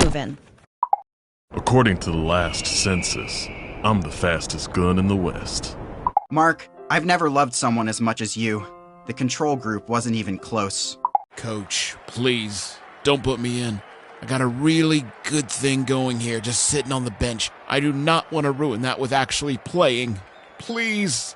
moving. According to the last census, I'm the fastest gun in the West. Mark, I've never loved someone as much as you. The control group wasn't even close. Coach, please, don't put me in. I got a really good thing going here, just sitting on the bench. I do not want to ruin that with actually playing. Please.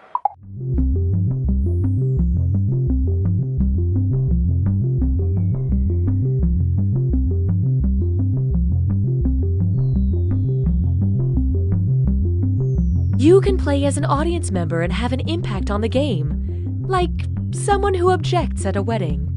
You can play as an audience member and have an impact on the game, like someone who objects at a wedding.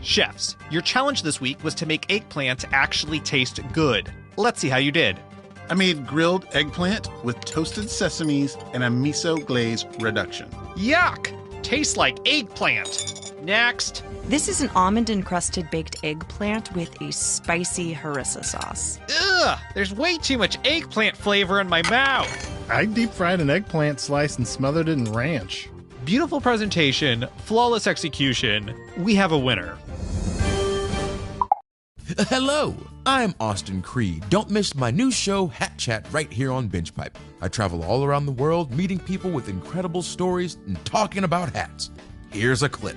Chefs, your challenge this week was to make eggplant actually taste good. Let's see how you did. I made grilled eggplant with toasted sesames and a miso glaze reduction. Yuck! Tastes like eggplant. Next. This is an almond-encrusted baked eggplant with a spicy harissa sauce. Ugh! There's way too much eggplant flavor in my mouth. I deep-fried an eggplant slice and smothered it in ranch. Beautiful presentation, flawless execution. We have a winner. Hello, I'm Austin Creed. Don't miss my new show, Hat Chat, right here on BingePipe. I travel all around the world, meeting people with incredible stories and talking about hats. Here's a clip.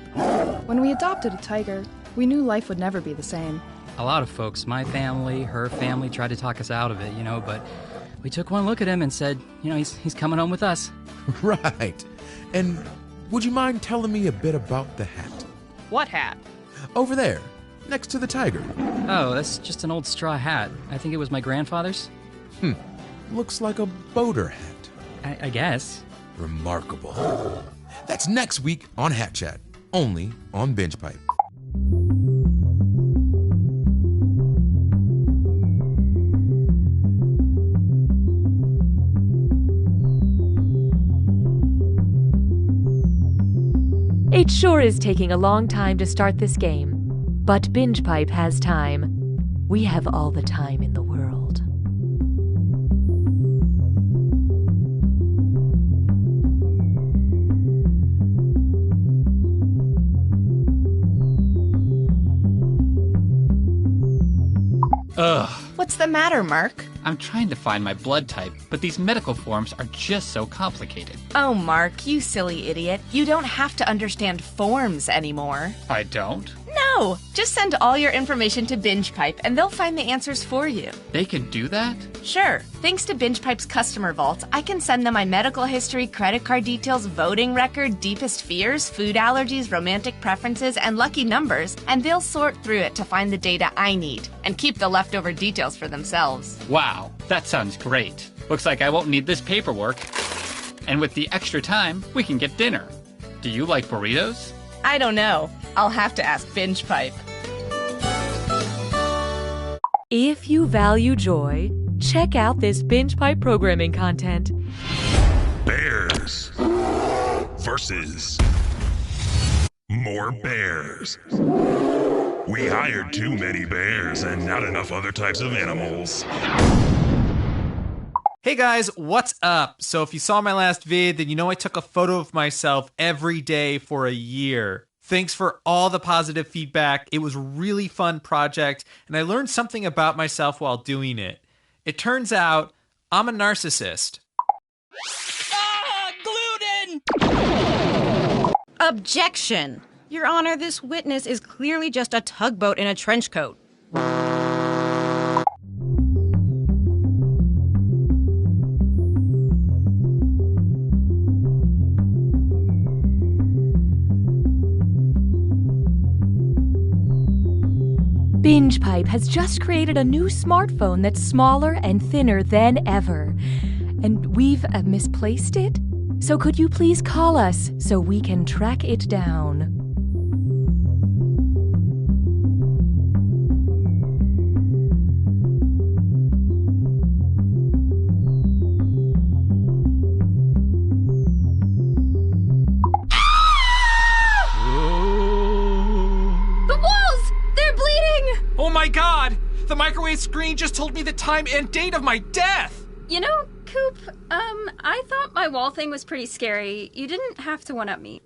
When we adopted a tiger, we knew life would never be the same. A lot of folks, my family, her family, tried to talk us out of it, but we took one look at him and said, he's coming home with us. Right. And would you mind telling me a bit about the hat? What hat? Over there, next to the tiger. Oh, that's just an old straw hat. I think it was my grandfather's. Looks like a boater hat. I guess. Remarkable. That's next week on Hat Chat, only on BingePipe. It sure is taking a long time to start this game, but BingePipe has time. We have all the time in the world. Ugh. What's the matter, Mark? I'm trying to find my blood type, but these medical forms are just so complicated. Oh, Mark, you silly idiot. You don't have to understand forms anymore. I don't? No, just send all your information to BingePipe and they'll find the answers for you. They can do that? Sure. Thanks to BingePipe's customer vault, I can send them my medical history, credit card details, voting record, deepest fears, food allergies, romantic preferences, and lucky numbers, and they'll sort through it to find the data I need and keep the leftover details for themselves. Wow, that sounds great. Looks like I won't need this paperwork. And with the extra time, we can get dinner. Do you like burritos? I don't know. I'll have to ask BingePipe. If you value joy, check out this BingePipe programming content. Bears versus more bears. We hired too many bears and not enough other types of animals. Hey guys, what's up? So if you saw my last vid, then you know I took a photo of myself every day for a year. Thanks for all the positive feedback. It was a really fun project, and I learned something about myself while doing it. It turns out I'm a narcissist. Gluten! Objection! Your Honor, this witness is clearly just a tugboat in a trench coat. BingePipe has just created a new smartphone that's smaller and thinner than ever. And we've misplaced it? So could you please call us so we can track it down? Oh my god! The microwave screen just told me the time and date of my death! You know, Coop, I thought my wall thing was pretty scary. You didn't have to one-up me.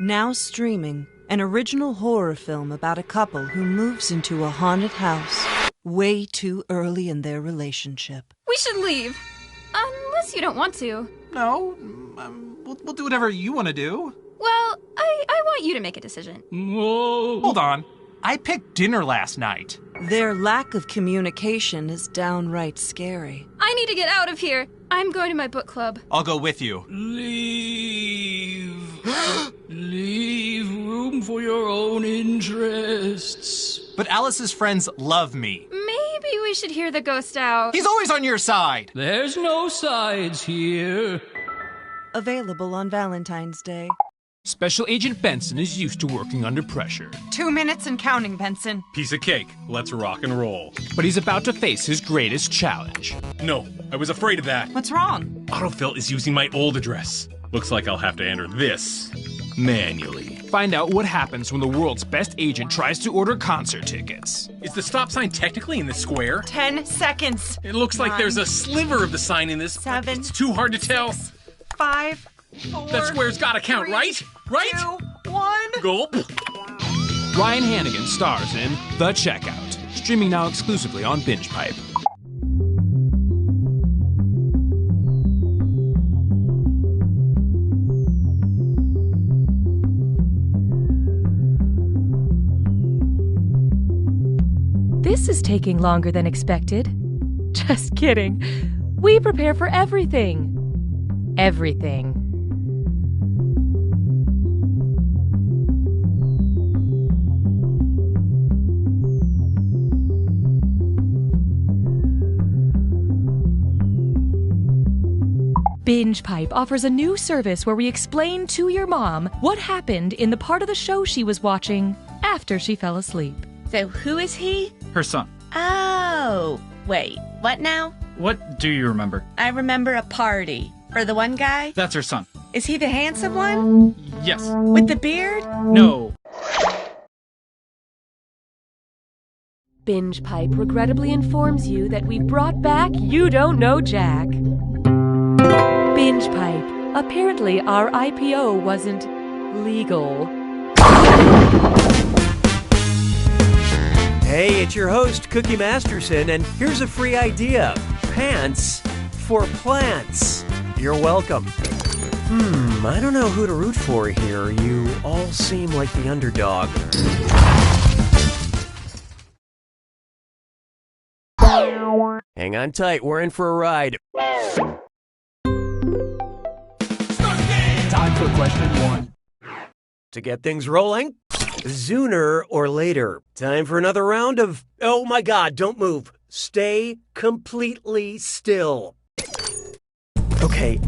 Now streaming, an original horror film about a couple who moves into a haunted house way too early in their relationship. We should leave. Unless you don't want to. No, we'll do whatever you want to do. Well, I want you to make a decision. Whoa. Hold on. I picked dinner last night. Their lack of communication is downright scary. I need to get out of here. I'm going to my book club. I'll go with you. Leave. Leave room for your own interests. But Alice's friends love me. Maybe we should hear the ghost out. He's always on your side. There's no sides here. Available on Valentine's Day. Special Agent Benson is used to working under pressure. 2 minutes and counting, Benson. Piece of cake. Let's rock and roll. But he's about to face his greatest challenge. No, I was afraid of that. What's wrong? Autofill is using my old address. Looks like I'll have to enter this manually. Find out what happens when the world's best agent tries to order concert tickets. Is the stop sign technically in this square? 10 seconds. It looks like there's a sliver of the sign in this. 7. It's too hard to tell. 5. 4. That square's gotta count, 3, right? Right? 2, 1. Gulp. Ryan Hannigan stars in The Checkout, streaming now exclusively on Binge Pipe. This is taking longer than expected. Just kidding. We prepare for everything. Everything. Binge Pipe offers a new service where we explain to your mom what happened in the part of the show she was watching after she fell asleep. So who is he? Her son. Oh, wait, what now? What do you remember? I remember a party. For the one guy? That's her son. Is he the handsome one? Yes. With the beard? No. Binge Pipe regrettably informs you that we brought back You Don't Know Jack. Binge Pipe. Apparently our IPO wasn't legal. Hey, it's your host, Cookie Masterson, and here's a free idea. Pants for plants. You're welcome. I don't know who to root for here. You all seem like the underdog. Hang on tight, we're in for a ride. Time for question 1. To get things rolling, sooner or later. Time for another round of, oh my god, don't move. Stay completely still. Okay,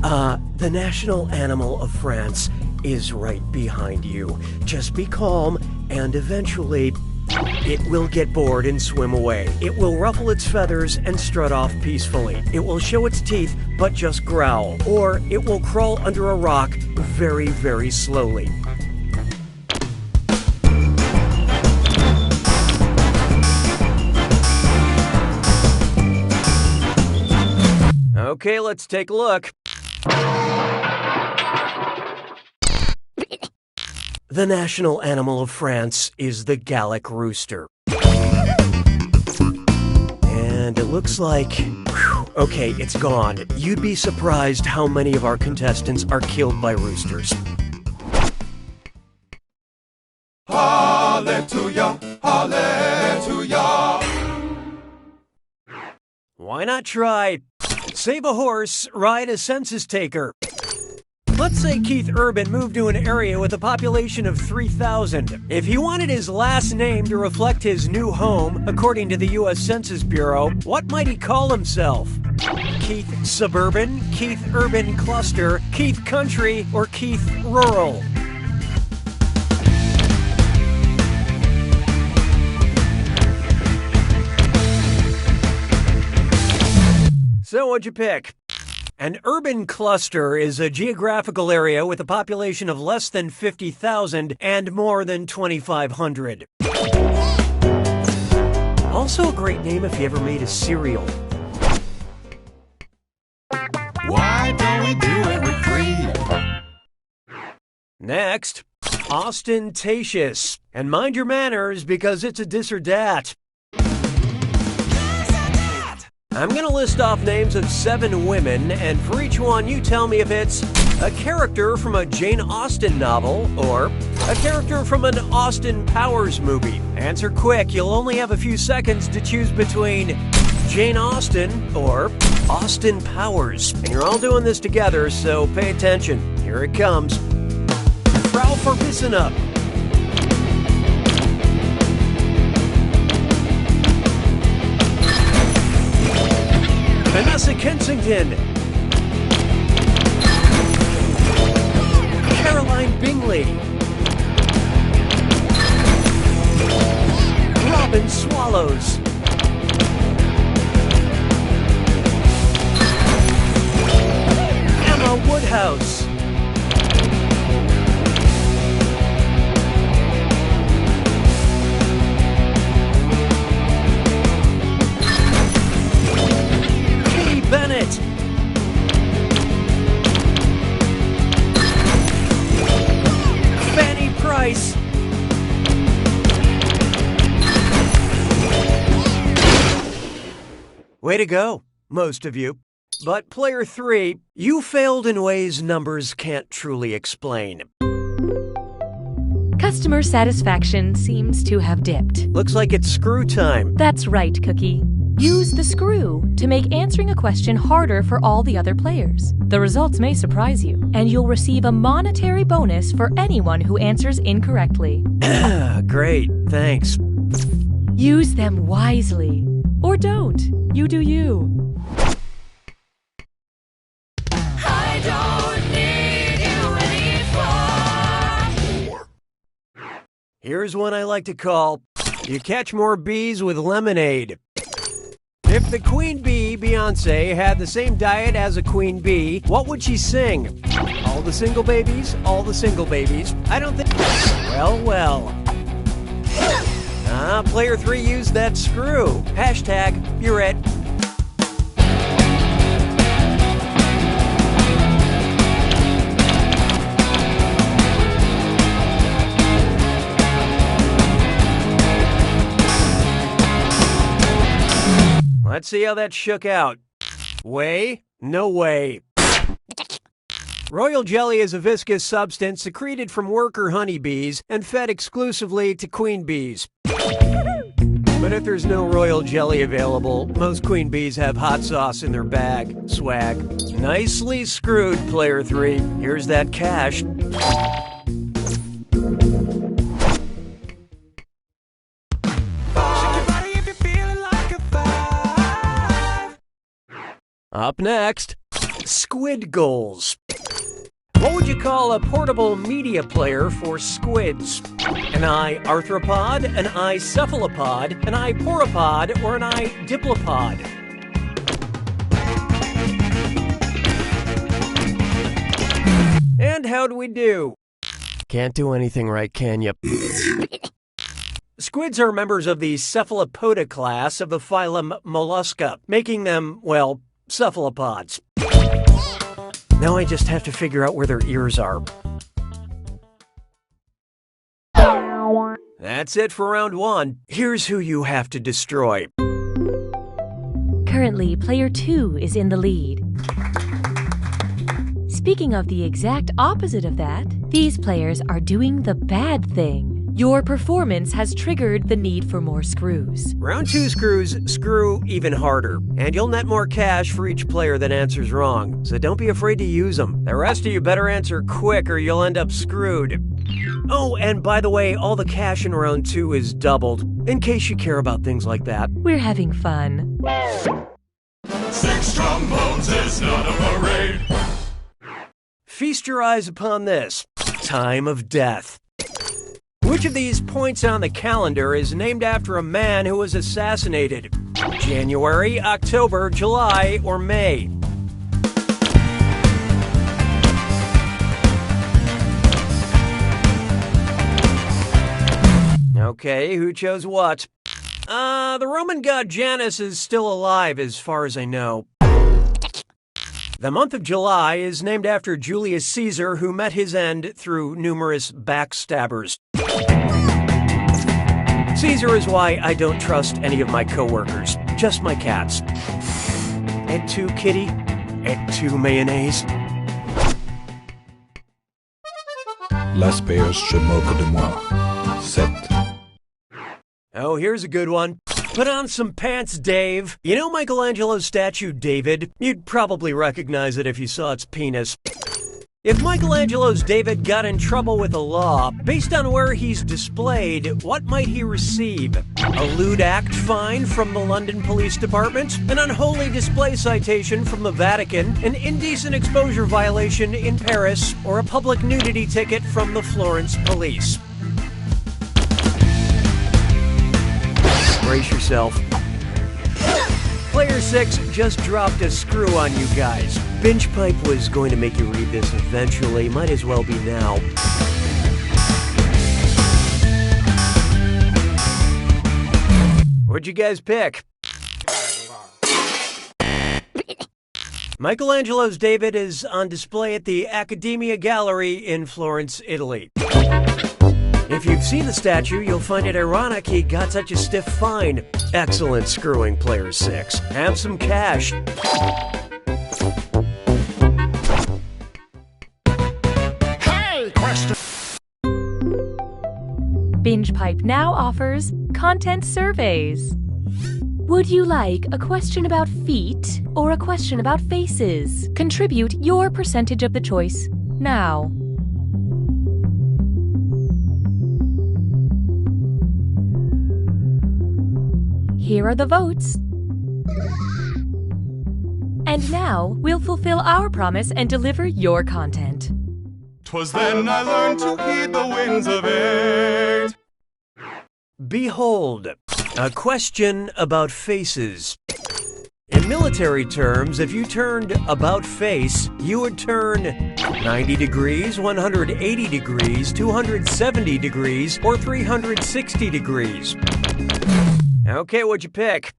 the national animal of France is right behind you. Just be calm, and eventually, it will get bored and swim away. It will ruffle its feathers and strut off peacefully. It will show its teeth, but just growl. Or it will crawl under a rock very, very slowly. Okay, let's take a look. The national animal of France is the Gallic rooster. And it looks like... okay, it's gone. You'd be surprised how many of our contestants are killed by roosters. Hallelujah, hallelujah. Why not try save a horse, ride a census taker? Let's say Keith Urban moved to an area with a population of 3,000. If he wanted his last name to reflect his new home, according to the U.S. Census Bureau, what might he call himself? Keith Suburban, Keith Urban Cluster, Keith Country, or Keith Rural? So what'd you pick? An urban cluster is a geographical area with a population of less than 50,000 and more than 2,500. Also a great name if you ever made a cereal. Why don't we do it with Creed? Next, ostentatious. And mind your manners because it's a dis or dat. I'm going to list off names of 7 women, and for each one, you tell me if it's a character from a Jane Austen novel or a character from an Austin Powers movie. Answer quick. You'll only have a few seconds to choose between Jane Austen or Austin Powers. And you're all doing this together, so pay attention. Here it comes. Frau Verbissener. Vanessa Kensington. Caroline Bingley. Robin Swallows. Emma Woodhouse. Bennett. Fanny Price. Way to go, most of you. But player 3, you failed in ways numbers can't truly explain. Customer satisfaction seems to have dipped. Looks like it's screw time. That's right, Cookie. Use the screw to make answering a question harder for all the other players. The results may surprise you, and you'll receive a monetary bonus for anyone who answers incorrectly. Great, thanks. Use them wisely. Or don't. You do you. I don't need you anymore. Here's one I like to call, you catch more bees with lemonade. If the queen bee, Beyonce, had the same diet as a queen bee, what would she sing? All the single babies, all the single babies. I don't think... Well. Player 3 used that screw. Hashtag, you're it. Let's see how that shook out. Way? No way. Royal jelly is a viscous substance secreted from worker honeybees and fed exclusively to queen bees. But if there's no royal jelly available, most queen bees have hot sauce in their bag. Swag. Nicely screwed, player 3. Here's that cash. Up next, squid goals. What would you call a portable media player for squids? An eye arthropod, an eye cephalopod, an eye poropod, or an eye diplopod? And how do we do? Can't do anything right, can you? Squids are members of the cephalopoda class of the phylum Mollusca, making them, well, cephalopods. Now I just have to figure out where their ears are. That's it for round 1. Here's who you have to destroy. Currently, player 2 is in the lead. Speaking of the exact opposite of that, these players are doing the bad thing. Your performance has triggered the need for more screws. Round 2 screws screw even harder, and you'll net more cash for each player that answers wrong, so don't be afraid to use them. The rest of you better answer quick or you'll end up screwed. Oh, and by the way, all the cash in round 2 is doubled, in case you care about things like that. We're having fun. 6 trombones is not a parade. Feast your eyes upon this. Time of death. Which of these points on the calendar is named after a man who was assassinated? January, October, July, or May? Okay, who chose what? The Roman god Janus is still alive as far as I know. The month of July is named after Julius Caesar, who met his end through numerous backstabbers. Caesar is why I don't trust any of my coworkers, just my cats. Et tu, kitty? Et tu, mayonnaise? Las bears se moquent de moi. 7. Oh, here's a good one. Put on some pants, Dave. You know Michelangelo's statue, David? You'd probably recognize it if you saw its penis. If Michelangelo's David got in trouble with the law, based on where he's displayed, what might he receive? A lewd act fine from the London Police Department? An unholy display citation from the Vatican? An indecent exposure violation in Paris? Or a public nudity ticket from the Florence Police? Brace yourself. Player 6 just dropped a screw on you guys. Binge Pipe was going to make you read this eventually. Might as well be now. What'd you guys pick? Michelangelo's David is on display at the Accademia Gallery in Florence, Italy. If you've seen the statue, you'll find it ironic he got such a stiff fine. Excellent screwing, Player 6. Have some cash. Hey, question. Binge Pipe now offers content surveys. Would you like a question about feet or a question about faces? Contribute your percentage of the choice now. Here are the votes. And now, we'll fulfill our promise and deliver your content. 'Twas then I learned to heed the winds of 8. Behold, a question about faces. In military terms, if you turned about face, you would turn 90 degrees, 180 degrees, 270 degrees, or 360 degrees. Okay, what'd you pick?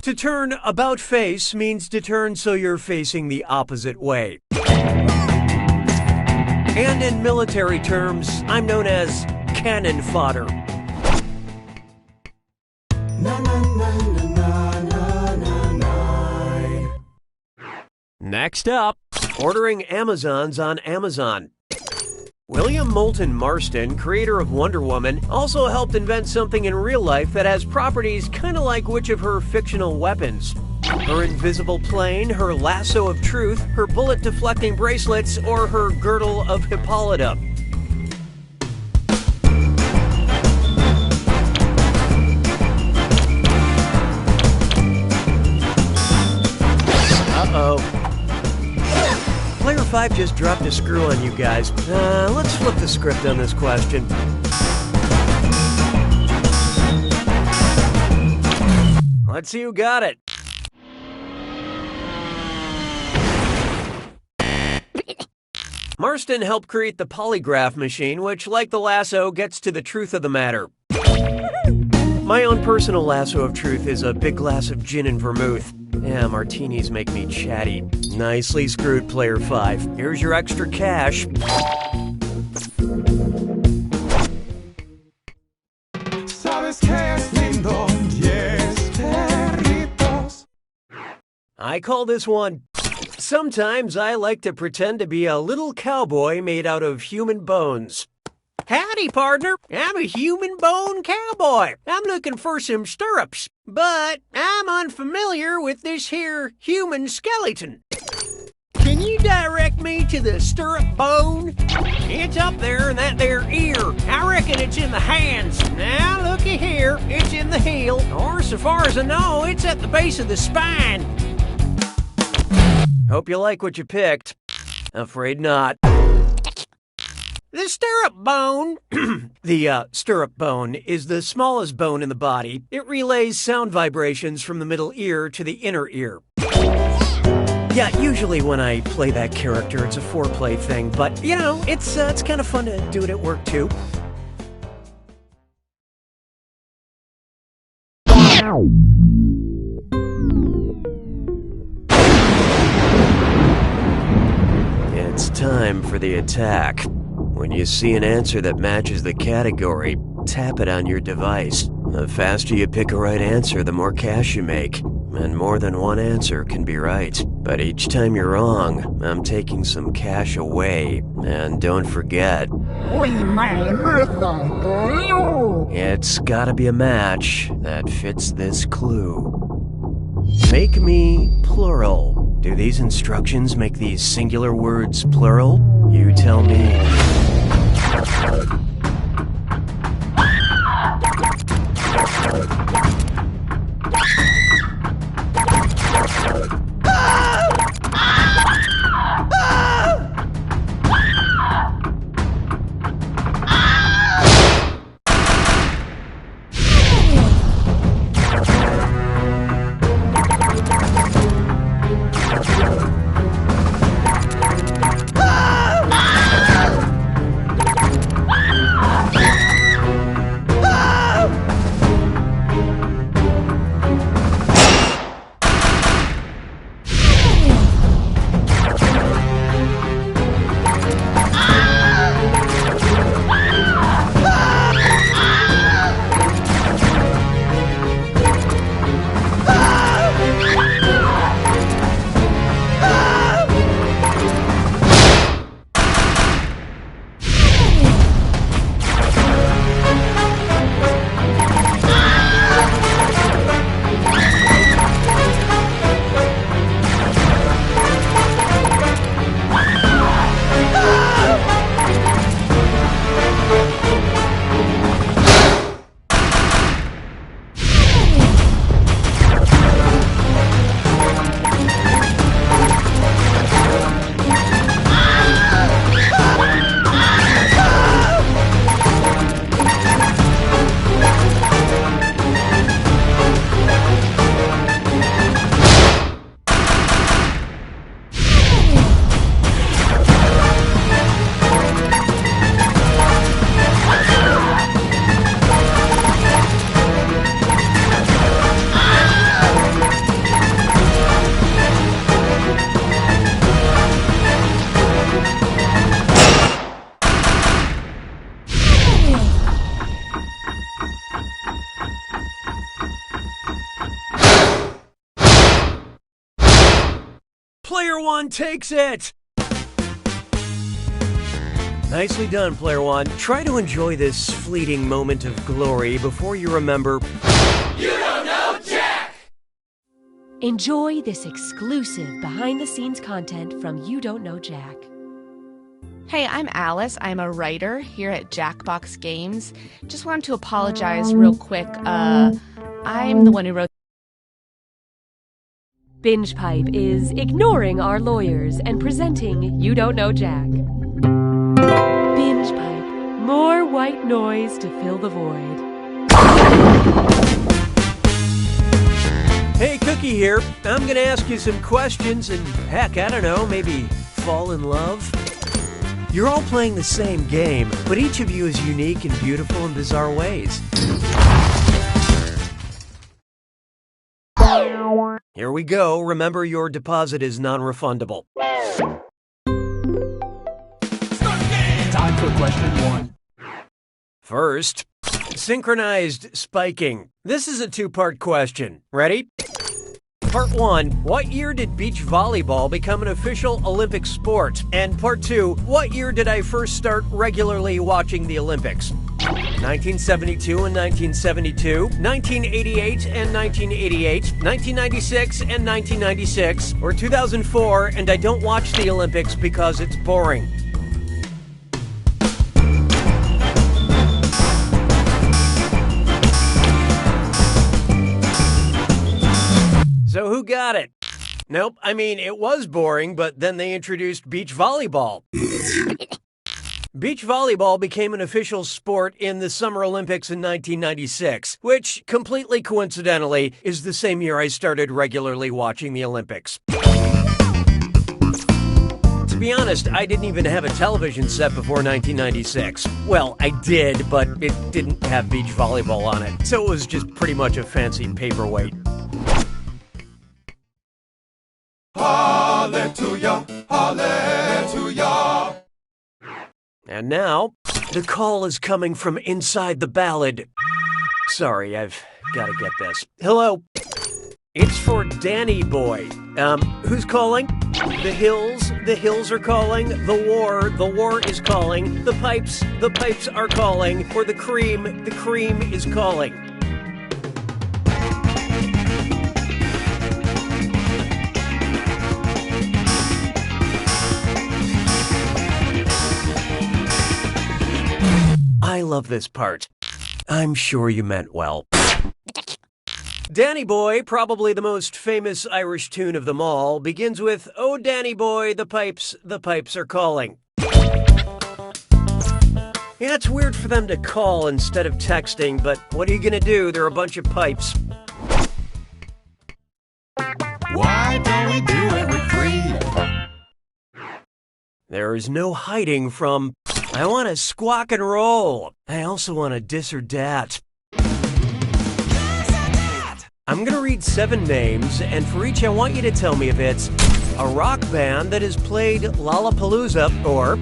To turn about face means to turn so you're facing the opposite way. And in military terms, I'm known as cannon fodder. Next up, ordering Amazons on Amazon. William Moulton Marston, creator of Wonder Woman, also helped invent something in real life that has properties kind of like which of her fictional weapons? Her invisible plane, her lasso of truth, her bullet-deflecting bracelets, or her girdle of Hippolyta? Uh-oh. Player 5 just dropped a screw on you guys. Let's flip the script on this question. Let's see who got it. Marston helped create the polygraph machine, which, like the lasso, gets to the truth of the matter. My own personal lasso of truth is a big glass of gin and vermouth. Yeah, martinis make me chatty. Nicely screwed, Player 5. Here's your extra cash. Sabes que es lindo, 10 perritos. I call this one. Sometimes I like to pretend to be a little cowboy made out of human bones. Howdy, partner. I'm a human bone cowboy. I'm looking for some stirrups, but I'm unfamiliar with this here human skeleton. Can you direct me to the stirrup bone? It's up there in that there ear. I reckon it's in the hands. Now looky here, it's in the heel, or so far as I know, it's at the base of the spine. Hope you like what you picked. Afraid not. The stirrup bone, stirrup bone is the smallest bone in the body. It relays sound vibrations from the middle ear to the inner ear. Yeah, usually when I play that character, it's a foreplay thing, but you know, it's kind of fun to do it at work too. time for the attack. When you see an answer that matches the category, tap it on your device. The faster you pick a right answer, the more cash you make. And more than one answer can be right. But each time you're wrong, I'm taking some cash away. And don't forget, it's gotta be a match that fits this clue. Make me plural. Do these instructions make these singular words plural? You tell me. Player one takes it! Nicely done, Player One. Try to enjoy this fleeting moment of glory before you remember... You don't know Jack! Enjoy this exclusive behind-the-scenes content from You Don't Know Jack. Hey, I'm Alice. I'm a writer here at Jackbox Games. Just wanted to apologize real quick. I'm the one who wrote... Binge Pipe is ignoring our lawyers and presenting You Don't Know Jack. Binge Pipe, more white noise to fill the void. Hey, Cookie here. I'm gonna ask you some questions and, heck, I don't know, maybe fall in love? You're all playing the same game, but each of you is unique and beautiful in bizarre ways. Here we go. Remember, your deposit is non-refundable. Time for question one. First, synchronized spiking. This is a two-part question. Ready? Part 1, what year did beach volleyball become an official Olympic sport? And part 2, what year did I first start regularly watching the Olympics? 1972 and 1972, 1988 and 1988, 1996 and 1996, or 2004 and I don't watch the Olympics because it's boring. So who got it? Nope, I mean, it was boring, but then they introduced beach volleyball. Beach volleyball became an official sport in the Summer Olympics in 1996, which, completely coincidentally, is the same year I started regularly watching the Olympics. To be honest, I didn't even have a television set before 1996. Well, I did, but it didn't have beach volleyball on it, so it was just pretty much a fancy paperweight. Hallelujah, hallelujah. And now, the call is coming from inside the ballad. Sorry, I've got to get this. Hello. It's for Danny Boy. Who's calling? The hills are calling. The war is calling. The pipes are calling. Or the cream is calling. I love this part. I'm sure you meant well. Danny Boy, probably the most famous Irish tune of them all, begins with, "Oh, Danny Boy, the pipes are calling." Yeah, it's weird for them to call instead of texting, but what are you gonna do? They're a bunch of pipes. Why don't we do it with Creed? There is no hiding from, I want to squawk and roll. I also want to dis or dat. I'm going to read 7 names, and for each I want you to tell me if it's a rock band that has played Lollapalooza or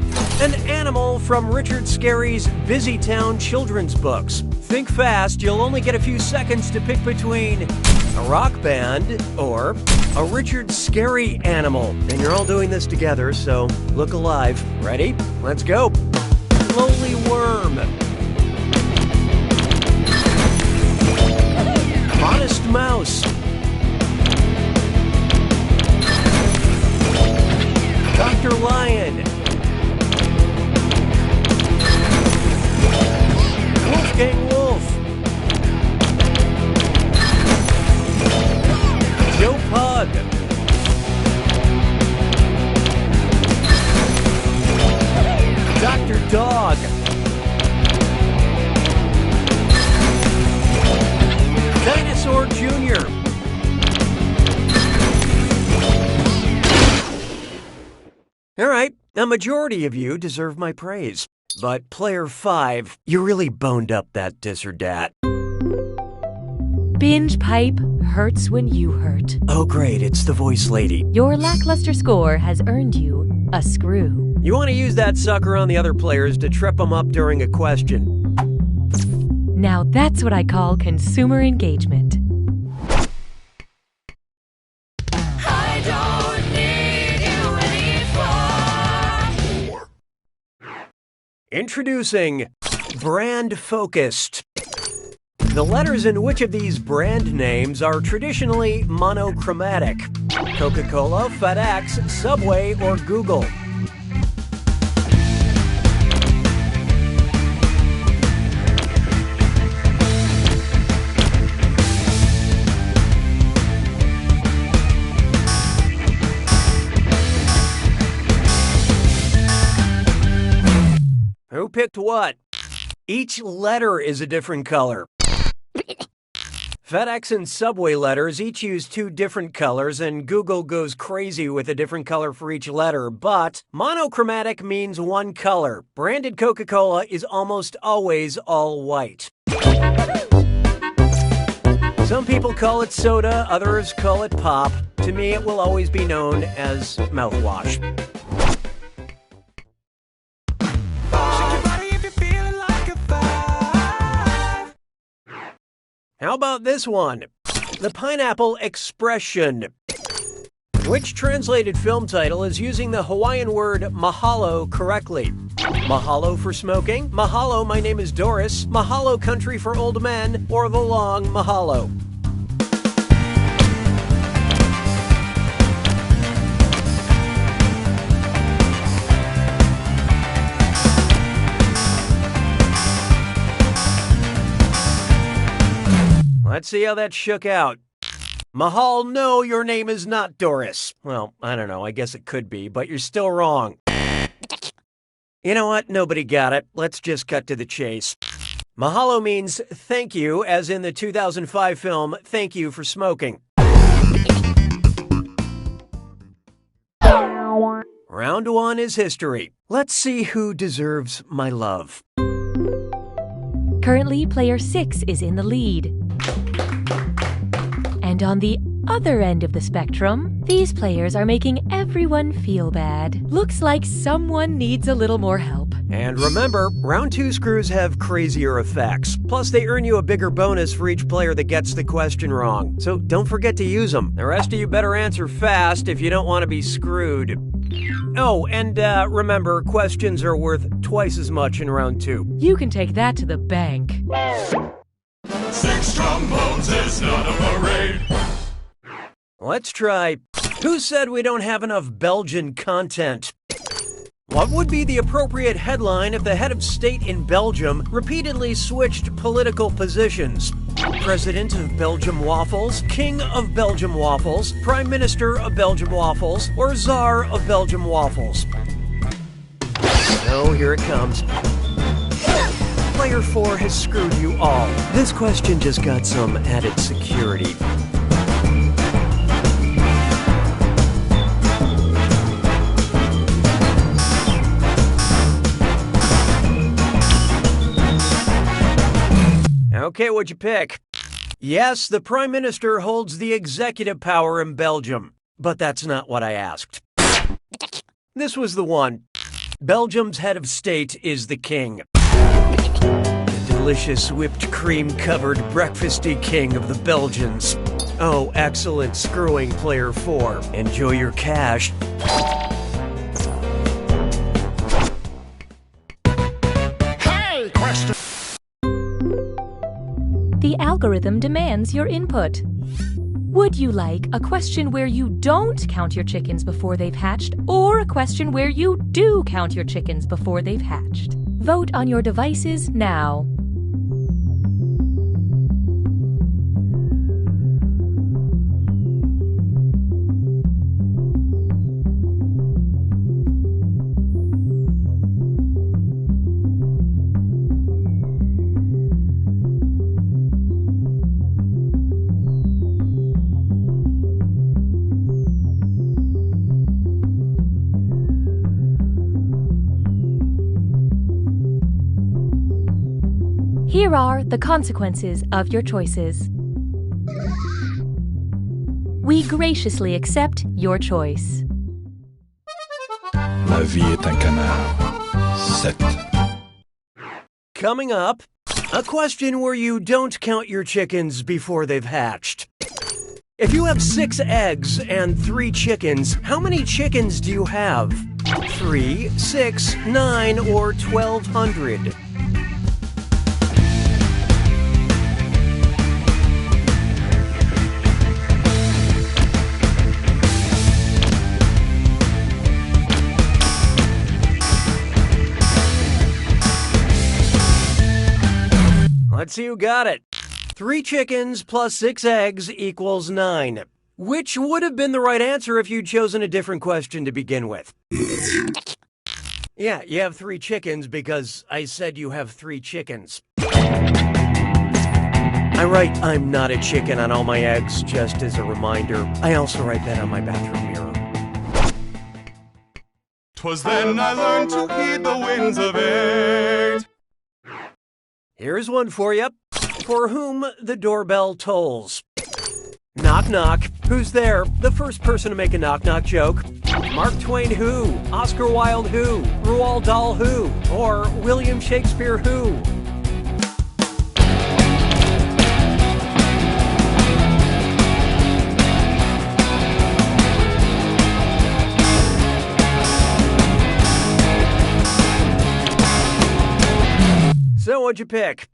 an animal from Richard Scarry's Busy Town children's books. Think fast, you'll only get a few seconds to pick between a rock band or a Richard Scarry animal. And you're all doing this together, so look alive. Ready? Let's go. Lowly worm. Honest mouse. Dr. Lion. Wolfgang Wolf. Joe Pug. Dr. Dog. Dinosaur Jr. All right, a majority of you deserve my praise. But player 5, you really boned up that dis or dat. Binge Pipe hurts when you hurt. Oh great, it's the voice lady. Your lackluster score has earned you a screw. You want to use that sucker on the other players to trip them up during a question. Now that's what I call consumer engagement. I don't need you anymore. Introducing Brand Focused. The letters in which of these brand names are traditionally monochromatic? Coca-Cola, FedEx, Subway, or Google? Who picked what? Each letter is a different color. FedEx and Subway letters each use 2 different colors, and Google goes crazy with a different color for each letter, but monochromatic means one color. Branded Coca-Cola is almost always all white. Some people call it soda, others call it pop. To me, it will always be known as mouthwash. How about this one? The Pineapple Expression. Which translated film title is using the Hawaiian word mahalo correctly? Mahalo for smoking, mahalo my name is Doris, mahalo country for old men, or the long mahalo? Let's see how that shook out. Mahal, no, your name is not Doris. Well, I don't know, I guess it could be, but you're still wrong. You know what? Nobody got it. Let's just cut to the chase. Mahalo means thank you, as in the 2005 film Thank You for Smoking. Round 1 is history. Let's see who deserves my love. Currently, player 6 is in the lead. And on the other end of the spectrum, these players are making everyone feel bad. Looks like someone needs a little more help. And remember, round 2 screws have crazier effects. Plus, they earn you a bigger bonus for each player that gets the question wrong. So don't forget to use them. The rest of you better answer fast if you don't want to be screwed. Oh, and remember, questions are worth twice as much in round 2. You can take that to the bank. 6 trombones is not a parade. Let's try, who said we don't have enough Belgian content? What would be the appropriate headline if the head of state in Belgium repeatedly switched political positions? President of Belgium Waffles, King of Belgium Waffles, Prime Minister of Belgium Waffles, or Czar of Belgium Waffles? Oh, here it comes. Player 4 has screwed you all. This question just got some added security. Okay, what'd you pick? Yes, the Prime Minister holds the executive power in Belgium, but that's not what I asked. This was the one. Belgium's head of state is the king. The delicious whipped cream-covered breakfasty king of the Belgians. Oh, excellent screwing, Player 4. Enjoy your cash. Hey, question. The algorithm demands your input. Would you like a question where you don't count your chickens before they've hatched, or a question where you do count your chickens before they've hatched? Vote on your devices now. Here are the consequences of your choices. We graciously accept your choice. La vie est un canard. 7. Coming up, a question where you don't count your chickens before they've hatched. If you have 6 eggs and 3 chickens, how many chickens do you have? 3, 6, 9, or 1,200? Let's see who got it. 3 chickens plus 6 eggs equals 9. Which would have been the right answer if you'd chosen a different question to begin with. Yeah, you have 3 chickens because I said you have 3 chickens. I write I'm not a chicken on all my eggs, just as a reminder. I also write that on my bathroom mirror. 'Twas then I learned to heed the winds of 8. Here's one for you. For whom the doorbell tolls. Knock knock. Who's there? The first person to make a knock knock joke. Mark Twain who? Oscar Wilde who? Roald Dahl who? Or William Shakespeare who? So what'd you pick?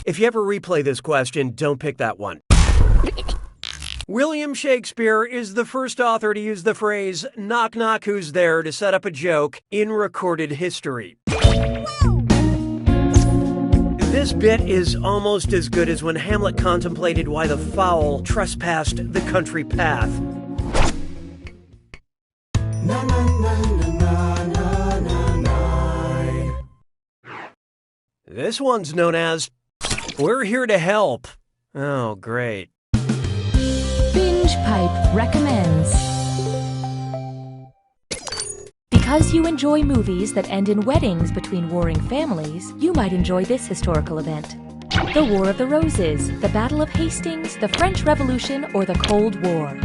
If you ever replay this question, don't pick that one. William Shakespeare is the first author to use the phrase, knock knock who's there, to set up a joke in recorded history. This bit is almost as good as when Hamlet contemplated why the fowl trespassed the country path. Na, na, na, na, na, na, na. This one's known as, we're here to help. Oh, great. Binge Pipe recommends. Because you enjoy movies that end in weddings between warring families, you might enjoy this historical event. The War of the Roses, the Battle of Hastings, the French Revolution, or the Cold War.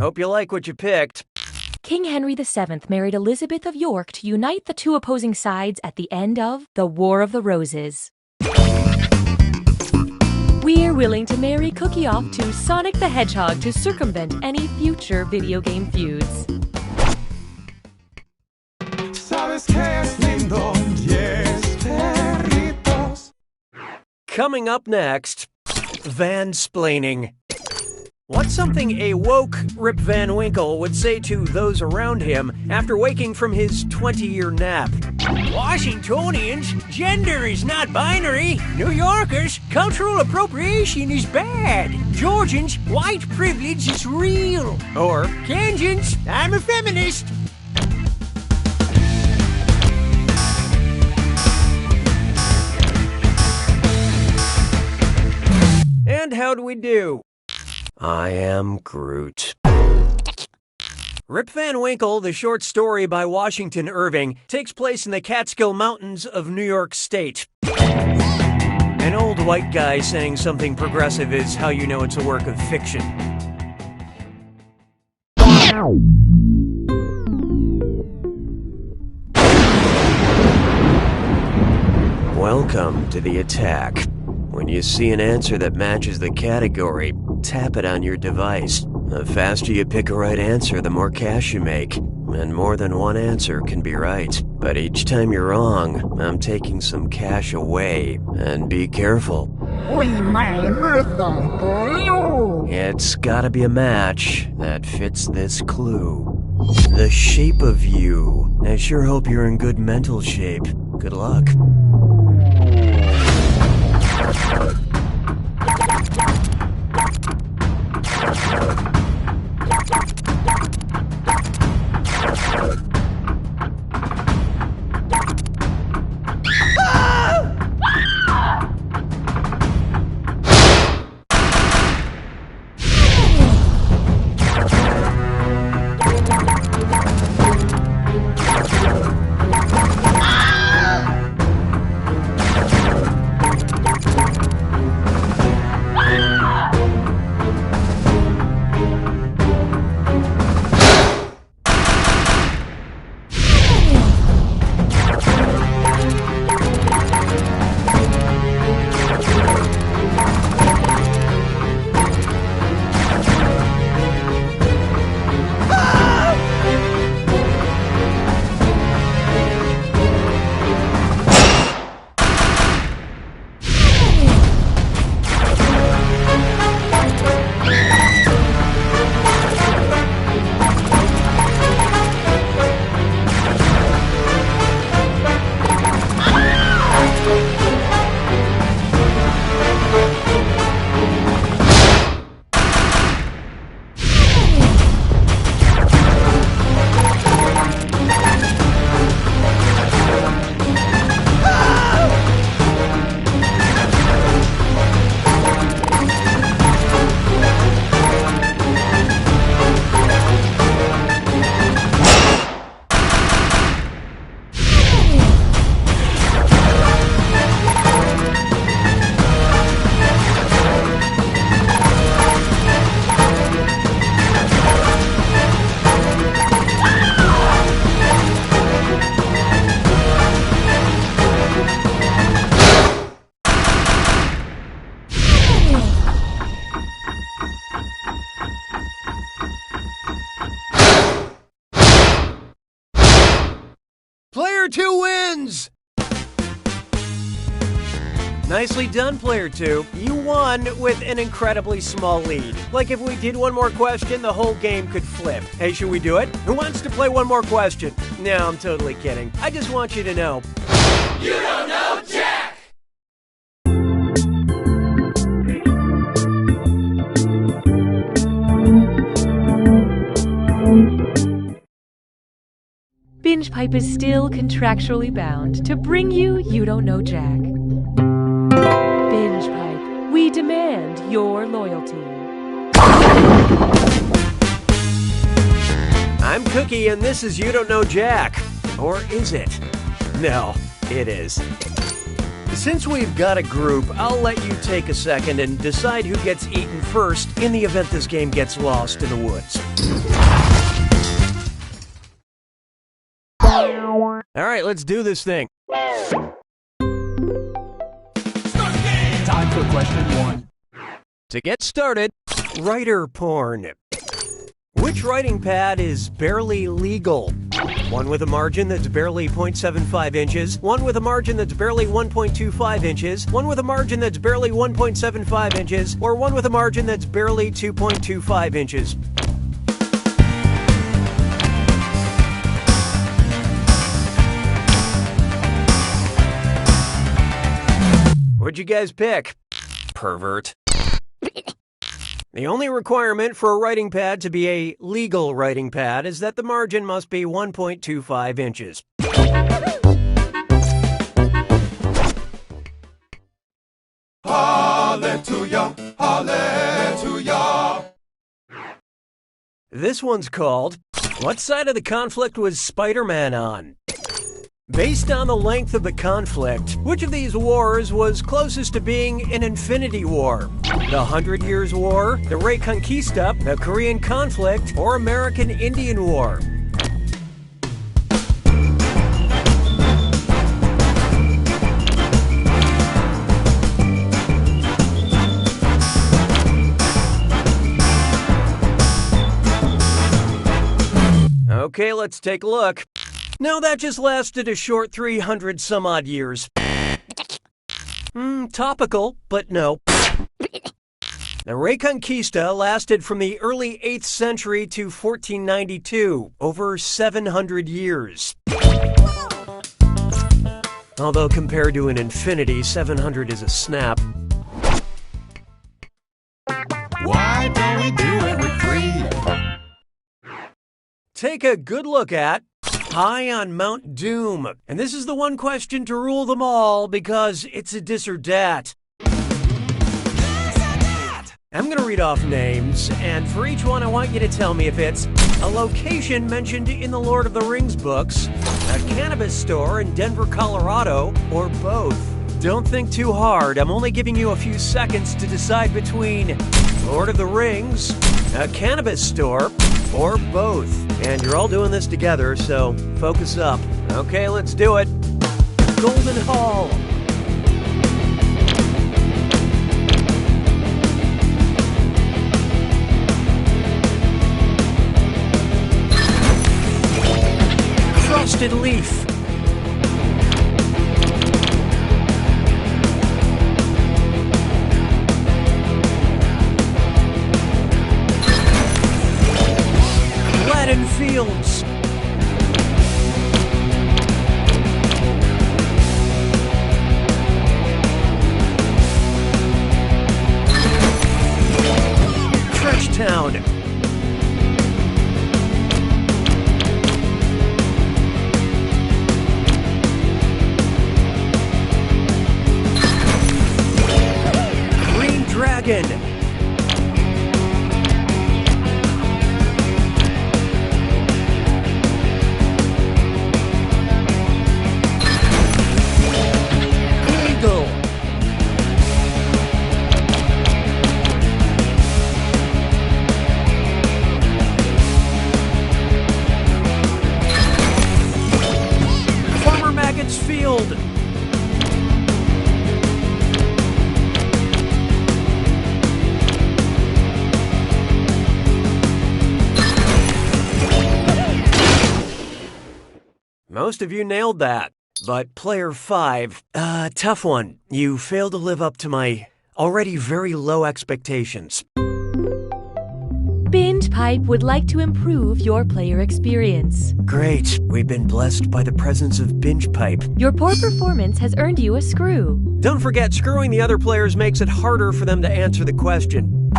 Hope you like what you picked. King Henry VII married Elizabeth of York to unite the two opposing sides at the end of the War of the Roses. We're willing to marry Cookie off to Sonic the Hedgehog to circumvent any future video game feuds. Coming up next, Vansplaining. What's something a woke Rip Van Winkle would say to those around him after waking from his 20-year nap? Washingtonians, gender is not binary. New Yorkers, cultural appropriation is bad. Georgians, white privilege is real. Or, Kansans, I'm a feminist. and how do we do? I am Groot. Rip Van Winkle, the short story by Washington Irving, takes place in the Catskill Mountains of New York State. An old white guy saying something progressive is how you know it's a work of fiction. Welcome to the attack. When you see an answer that matches the category, tap it on your device. The faster you pick a right answer, the more cash you make. And more than one answer can be right. But each time you're wrong, I'm taking some cash away. And be careful. We may miss them for you. It's gotta be a match that fits this clue. The shape of you. I sure hope you're in good mental shape. Good luck. Player 2 wins! Nicely done, Player 2. You won with an incredibly small lead. Like if we did one more question, the whole game could flip. Hey, should we do it? Who wants to play one more question? No, I'm totally kidding. I just want you to know. You don't know Jack! Binge Pipe is still contractually bound to bring you You Don't Know Jack. Binge Pipe, we demand your loyalty. I'm Cookie, and this is You Don't Know Jack. Or is it? No, it is. Since we've got a group, I'll let you take a second and decide who gets eaten first in the event this game gets lost in the woods. All right, let's do this thing. Time for question 1. To get started, writer porn. Which writing pad is barely legal? One with a margin that's barely 0.75 inches, one with a margin that's barely 1.25 inches, one with a margin that's barely 1.75 inches, or one with a margin that's barely 2.25 inches. What'd you guys pick? Pervert. The only requirement for a writing pad to be a legal writing pad is that the margin must be 1.25 inches. Hallelujah, hallelujah. This one's called, What Side of the Conflict Was Spider-Man On? Based on the length of the conflict, which of these wars was closest to being an infinity war? The 100 Years' War, the Reconquista, the Korean conflict, or American Indian War? Okay, let's take a look. No, that just lasted a short 300 some odd years. Topical, but no. The Reconquista lasted from the early 8th century to 1492, over 700 years. Although compared to an infinity, 700 is a snap. Why don't we do it with 3? Take a good look at High on Mount Doom. And this is the one question to rule them all because it's a dis or dat. I'm going to read off names, and for each one I want you to tell me if it's a location mentioned in the Lord of the Rings books, a cannabis store in Denver, Colorado, or both. Don't think too hard. I'm only giving you a few seconds to decide between Lord of the Rings, a cannabis store, or both. And you're all doing this together, so focus up. Okay, let's do it. Golden Hall. Frosted Leaf. Gladden Fields. Trenchtown. Green Dragon. Eagle. Farmer Maggot's Field. Most of you nailed that, but player 5, tough one. You failed to live up to my already very low expectations. Binge Pipe would like to improve your player experience. Great, we've been blessed by the presence of Binge Pipe. Your poor performance has earned you a screw. Don't forget, screwing the other players makes it harder for them to answer the question.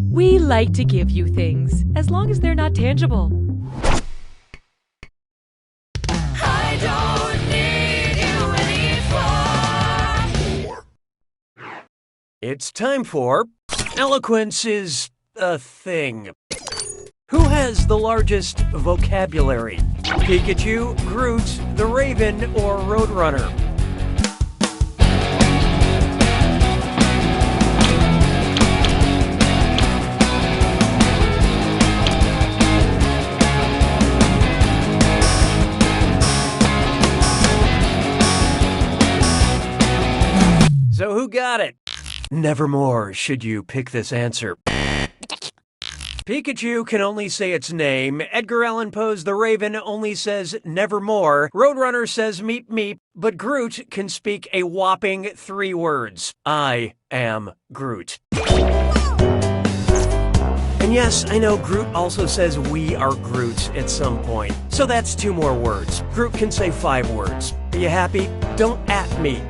We like to give you things, as long as they're not tangible. It's time for Eloquence is a Thing. Who has the largest vocabulary? Pikachu, Groot, the Raven, or Roadrunner? Who got it? Nevermore should you pick this answer. Pikachu can only say its name. Edgar Allan Poe's The Raven only says nevermore. Roadrunner says meep meep. But Groot can speak a whopping 3 words. I am Groot. And yes, I know Groot also says we are Groot at some point. So that's 2 more words. Groot can say 5 words. Are you happy? Don't at me.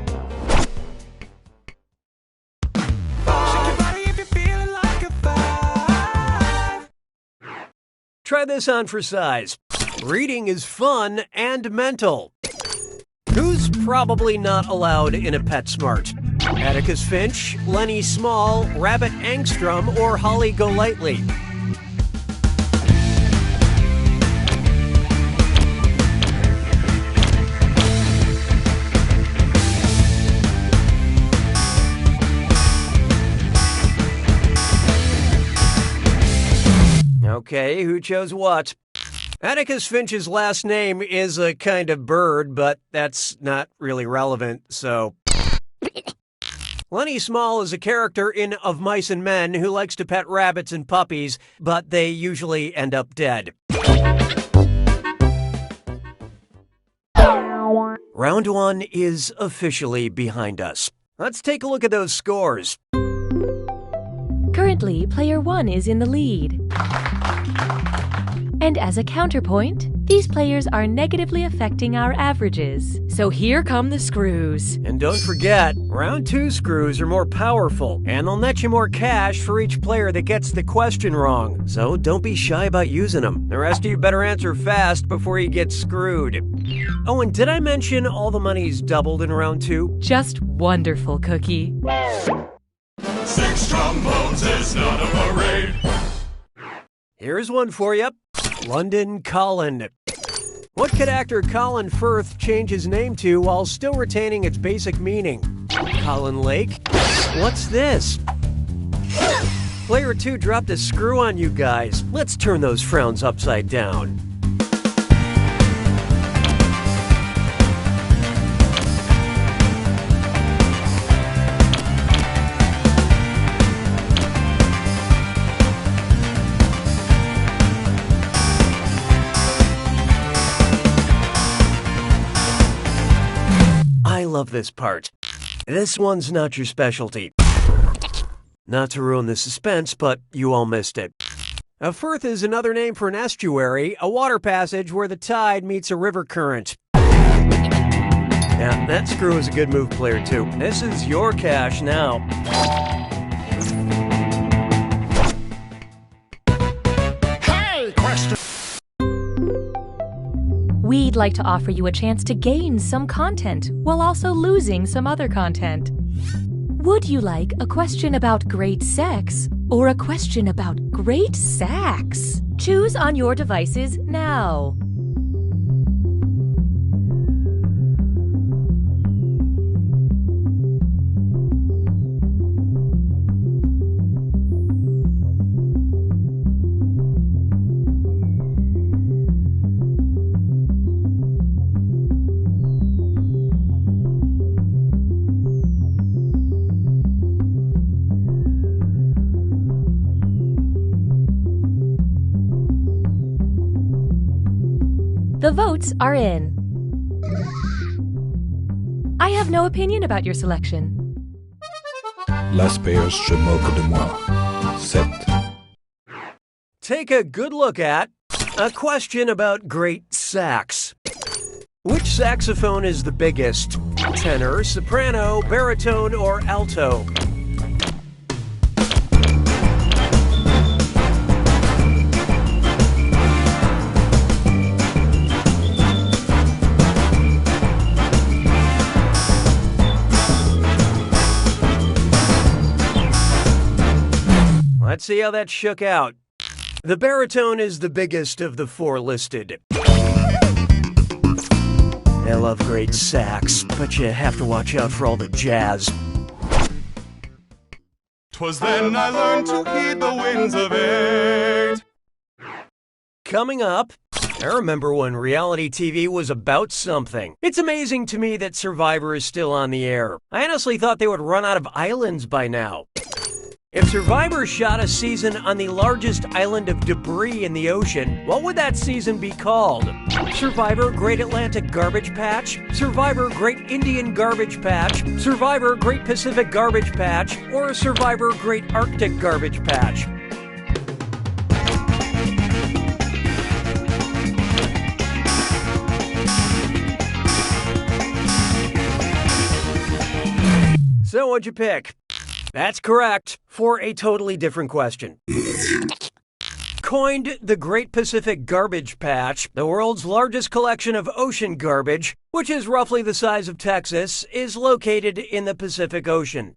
Try this on for size. Reading is fun and mental. Who's probably not allowed in a PetSmart? Atticus Finch, Lenny Small, Rabbit Angstrom, or Holly Golightly? Okay, who chose what? Atticus Finch's last name is a kind of bird, but that's not really relevant, so... Lenny Small is a character in Of Mice and Men who likes to pet rabbits and puppies, but they usually end up dead. Round 1 is officially behind us. Let's take a look at those scores. Currently, player 1 is in the lead. And as a counterpoint, these players are negatively affecting our averages. So here come the screws. And don't forget, round 2 screws are more powerful, and they'll net you more cash for each player that gets the question wrong. So don't be shy about using them. The rest of you better answer fast before you get screwed. Oh, and did I mention all the money's doubled in round 2? Just wonderful, Cookie. 6 trombones is not a parade. Here's one for you. London Colin. What could actor Colin Firth change his name to while still retaining its basic meaning? Colin Lake? What's this? Player 2 dropped a screw on you guys. Let's turn those frowns upside down. I love this part. This one's not your specialty. Not to ruin the suspense, but you all missed it. A firth is another name for an estuary, a water passage where the tide meets a river current. Yeah, that screw is a good move, player 2. This is your cash now. Hey, question. We'd like to offer you a chance to gain some content while also losing some other content. Would you like a question about great sex or a question about great sax? Choose on your devices now. The votes are in. I have no opinion about your selection. Las payeurs se moquent de moi. 7. Take a good look at a question about great sax. Which saxophone is the biggest? Tenor, soprano, baritone, or alto? Let's see how that shook out. The baritone is the biggest of the 4 listed. I love great sax, but you have to watch out for all the jazz. 'Twas then I learned to heed the winds of 8. Coming up, I remember when reality TV was about something. It's amazing to me that Survivor is still on the air. I honestly thought they would run out of islands by now. If Survivor shot a season on the largest island of debris in the ocean, what would that season be called? Survivor Great Atlantic Garbage Patch? Survivor Great Indian Garbage Patch? Survivor Great Pacific Garbage Patch? Or Survivor Great Arctic Garbage Patch? So what'd you pick? That's correct, for a totally different question. Coined the Great Pacific Garbage Patch, the world's largest collection of ocean garbage, which is roughly the size of Texas, is located in the Pacific Ocean.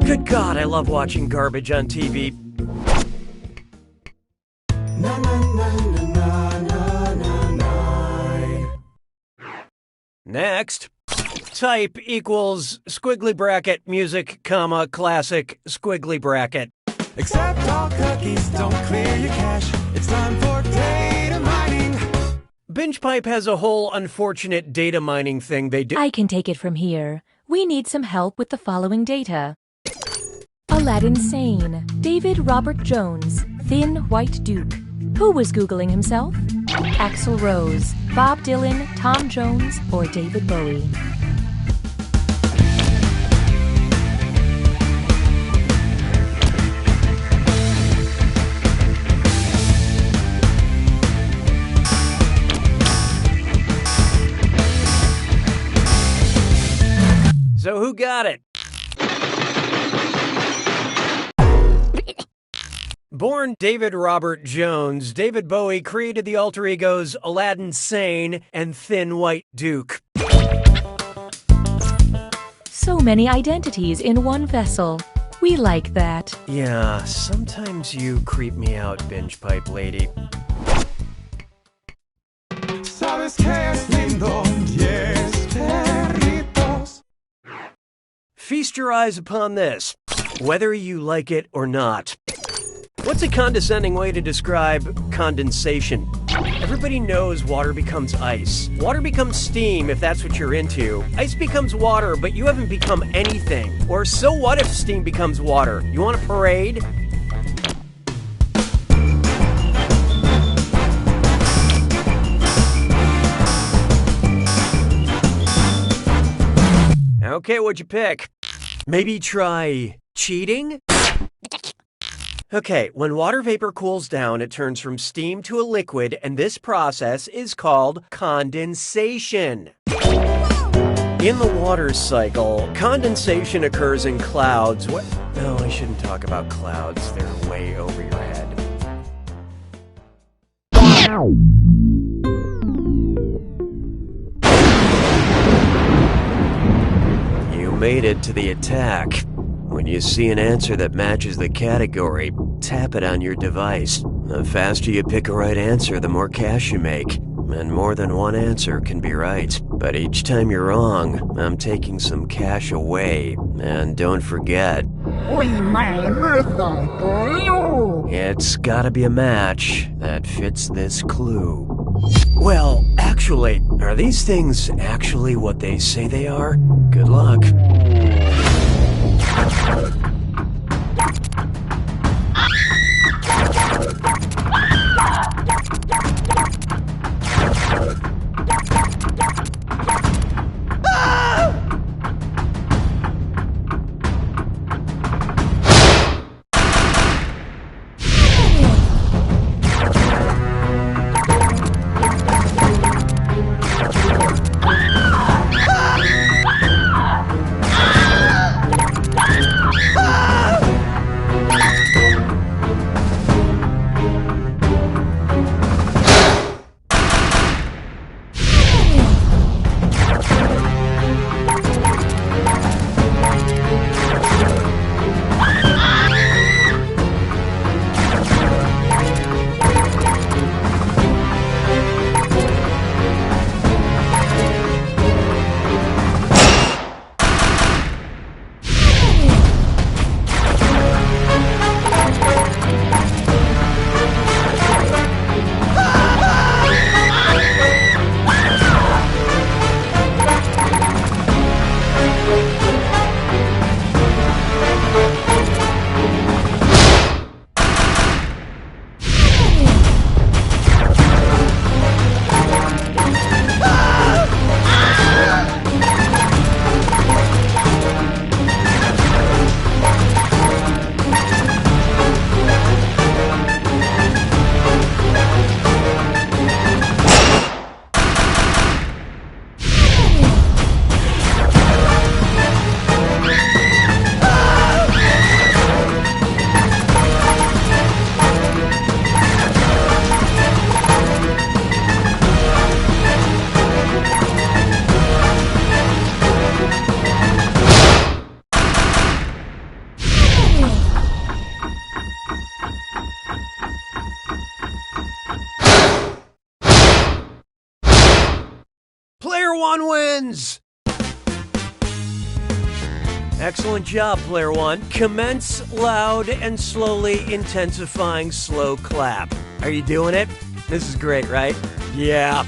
Good God, I love watching garbage on TV. Next. Type equals squiggly bracket music, comma, classic, squiggly bracket. Accept all cookies, don't clear your cache. It's time for data mining. BingePipe has a whole unfortunate data mining thing they do. I can take it from here. We need some help with the following data. Aladdin Sane, David Robert Jones, Thin White Duke. Who was Googling himself? Axl Rose, Bob Dylan, Tom Jones, or David Bowie? So who got it? Born David Robert Jones, David Bowie created the alter egos Aladdin Sane and Thin White Duke. So many identities in one vessel. We like that. Yeah, sometimes you creep me out, BingePipe lady. Sabes que es lindo, yes, perritos. Feast your eyes upon this, whether you like it or not. What's a condescending way to describe condensation? Everybody knows water becomes ice. Water becomes steam if that's what you're into. Ice becomes water, but you haven't become anything. Or so what if steam becomes water? You want a parade? Okay, what'd you pick? Maybe try cheating? Okay, when water vapor cools down, it turns from steam to a liquid, and this process is called condensation. In the water cycle, condensation occurs in clouds. No, I shouldn't talk about clouds. They're way over your head. You made it to the attack. When you see an answer that matches the category, tap it on your device. The faster you pick a right answer, the more cash you make. And more than one answer can be right. But each time you're wrong, I'm taking some cash away. And don't forget, it's gotta be a match that fits this clue. Well, actually, are these things actually what they say they are? Good luck. Player One wins! Excellent job, Player One. Commence loud and slowly intensifying slow clap. Are you doing it? This is great, right? Yeah.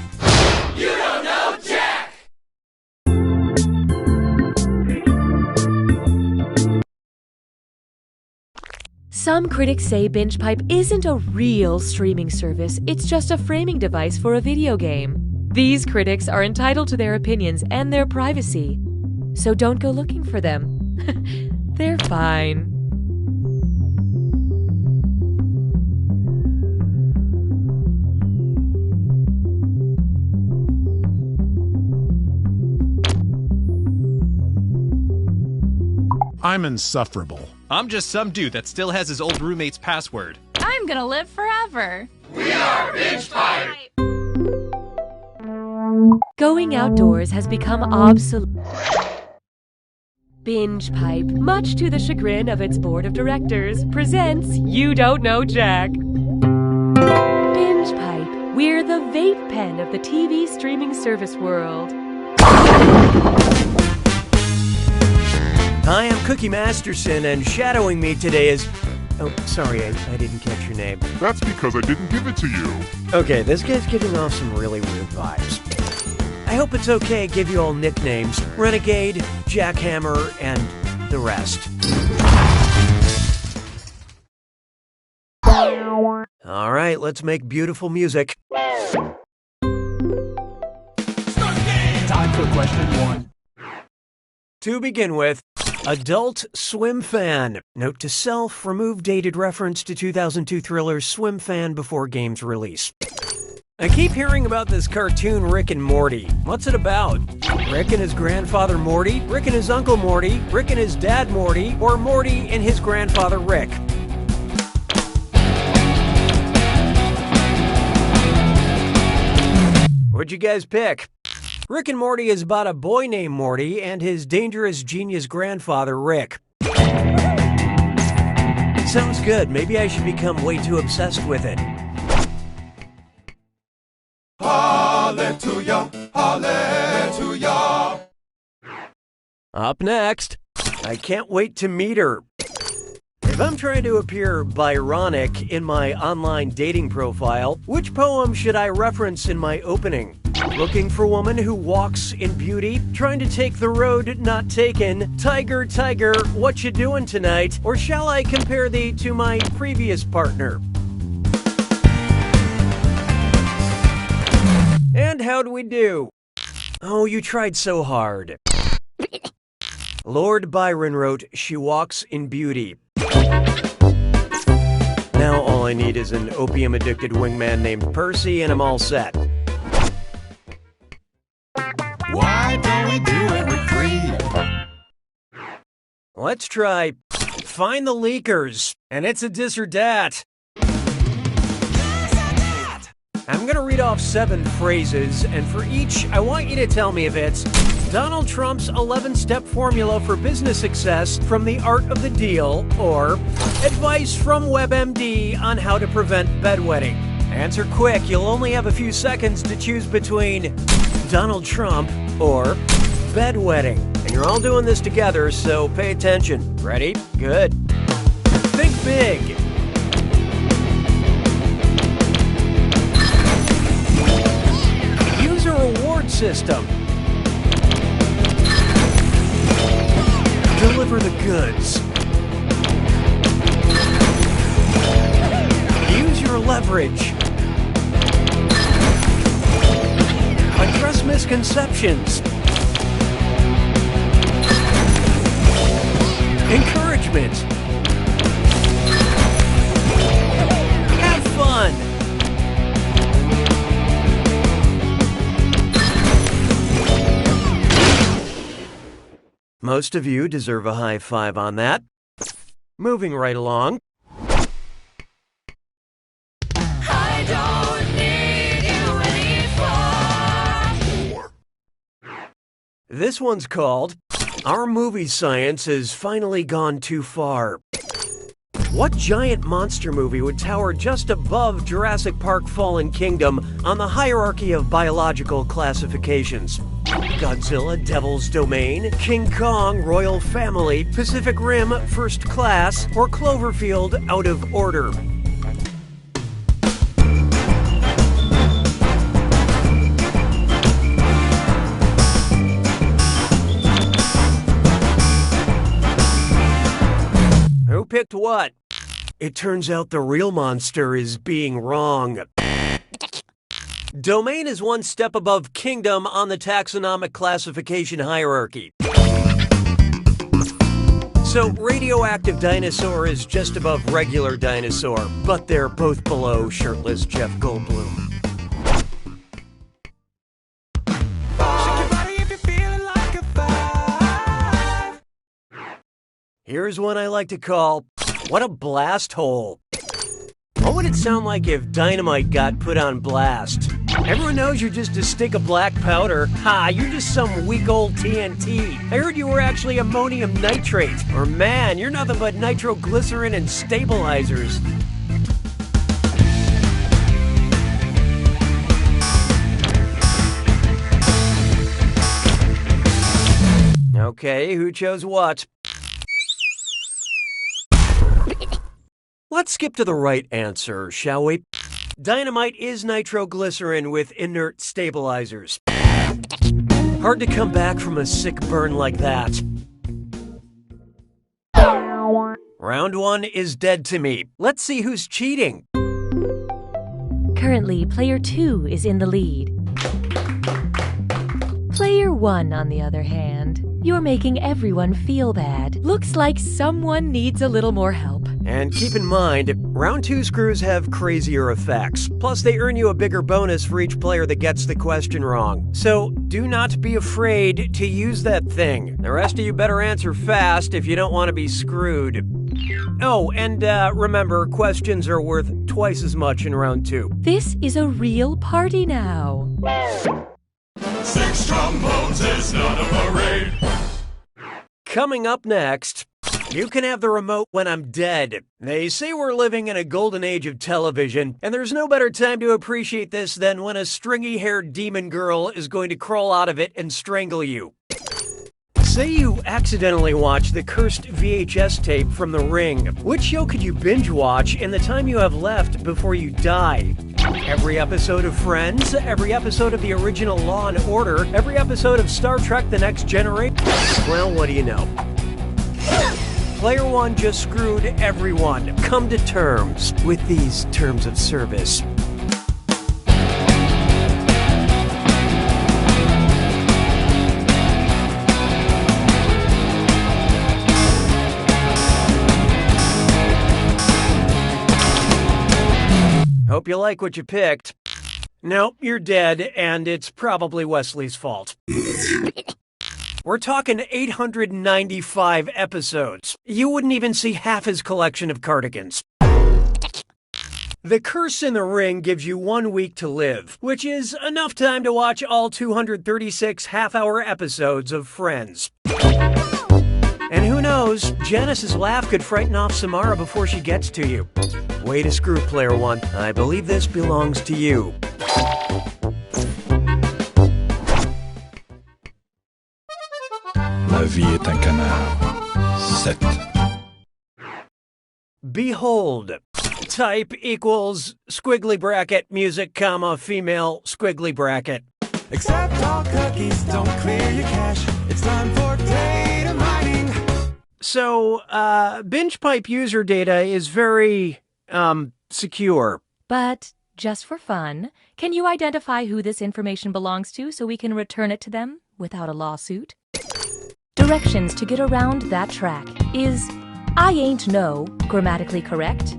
You don't know Jack! Some critics say BingePipe isn't a real streaming service, it's just a framing device for a video game. These critics are entitled to their opinions and their privacy, so don't go looking for them. They're fine. I'm insufferable. I'm just some dude that still has his old roommate's password. I'm gonna live forever. We are BingePipe! Going outdoors has become obsolete. BingePipe, much to the chagrin of its board of directors, presents You Don't Know Jack. BingePipe, we're the vape pen of the TV streaming service world. Hi, I'm Cookie Masterson, and shadowing me today is... Oh, sorry, I didn't catch your name. That's because I didn't give it to you. Okay, this guy's giving off some really weird vibes. I hope it's okay give you all nicknames. Renegade, Jackhammer, and the rest. Alright, let's make beautiful music. Time for question 1. To begin with, Adult Swim Fan. Note to self, remove dated reference to 2002 thriller Swim Fan before game's release. I keep hearing about this cartoon Rick and Morty. What's it about? Rick and his grandfather Morty? Rick and his uncle Morty? Rick and his dad Morty? Or Morty and his grandfather Rick? What'd you guys pick? Rick and Morty is about a boy named Morty and his dangerous genius grandfather Rick. Sounds good. Maybe I should become way too obsessed with it. Hallelujah, hallelujah. Up next, I can't wait to meet her. If I'm trying to appear Byronic in my online dating profile, which poem should I reference in my opening? Looking for woman who walks in beauty, trying to take the road not taken, tiger, tiger, what you doing tonight? Or shall I compare thee to my previous partner? And how'd we do? Oh, you tried so hard. Lord Byron wrote, "She walks in beauty." Now all I need is an opium-addicted wingman named Percy, and I'm all set. Why don't we do it with free? Let's try Find the Leakers, and it's a dis or dat. I'm gonna read off 7 phrases, and for each, I want you to tell me if it's Donald Trump's 11-step formula for business success from The Art of the Deal, or advice from WebMD on how to prevent bedwetting. Answer quick, you'll only have a few seconds to choose between Donald Trump or bedwetting. And you're all doing this together, so pay attention. Ready? Good. Think big. Use a reward system. Deliver the goods. Use your leverage. Address misconceptions. Encouragement. Have fun. Most of you deserve a high five on that. Moving right along. I don't need you anymore. This one's called Our Movie Science Has Finally Gone Too Far. What giant monster movie would tower just above Jurassic Park Fallen Kingdom on the hierarchy of biological classifications? Godzilla, Devil's Domain, King Kong, Royal Family, Pacific Rim, First Class, or Cloverfield, Out of Order. Who picked what? It turns out the real monster is being wrong. Domain is one step above kingdom on the taxonomic classification hierarchy. So radioactive dinosaur is just above regular dinosaur, but they're both below shirtless Jeff Goldblum. Here's one I like to call, what a blast hole. What would it sound like if dynamite got put on blast? Everyone knows you're just a stick of black powder. Ha, you're just some weak old TNT. I heard you were actually ammonium nitrate. Or man, you're nothing but nitroglycerin and stabilizers. Okay, who chose what? Let's skip to the right answer, shall we? Dynamite is nitroglycerin with inert stabilizers. Hard to come back from a sick burn like that. Round 1 is dead to me. Let's see who's cheating. Currently, player 2 is in the lead. Player 1, on the other hand, you're making everyone feel bad. Looks like someone needs a little more help. And keep in mind, round 2 screws have crazier effects. Plus, they earn you a bigger bonus for each player that gets the question wrong. So, do not be afraid to use that thing. The rest of you better answer fast if you don't want to be screwed. Oh, and remember, questions are worth twice as much in round 2. This is a real party now. 6 trombones is not a parade. Coming up next, you can have the remote when I'm dead. They say we're living in a golden age of television, and there's no better time to appreciate this than when a stringy-haired demon girl is going to crawl out of it and strangle you. Say you accidentally watch the cursed VHS tape from The Ring. Which show could you binge watch in the time you have left before you die? Every episode of Friends, every episode of the original Law & Order, every episode of Star Trek The Next Generation? Well, what do you know? Player 1 just screwed everyone. Come to terms with these terms of service. Hope you like what you picked. Nope, you're dead, and it's probably Wesley's fault. We're talking 895 episodes. You wouldn't even see half his collection of cardigans. The Curse in the Ring gives you 1 week to live, which is enough time to watch all 236 half-hour episodes of Friends. And who knows, Janice's laugh could frighten off Samara before she gets to you. Way to screw, Player 1. I believe this belongs to you. La vie est un canard. 7. Behold. Type equals squiggly bracket, music, comma, female, squiggly bracket. Accept all cookies, don't clear your cache. It's time for data mining. So, binge pipe user data is very, secure. But, just for fun, can you identify who this information belongs to so we can return it to them without a lawsuit? Directions to get around that track is I ain't no grammatically correct?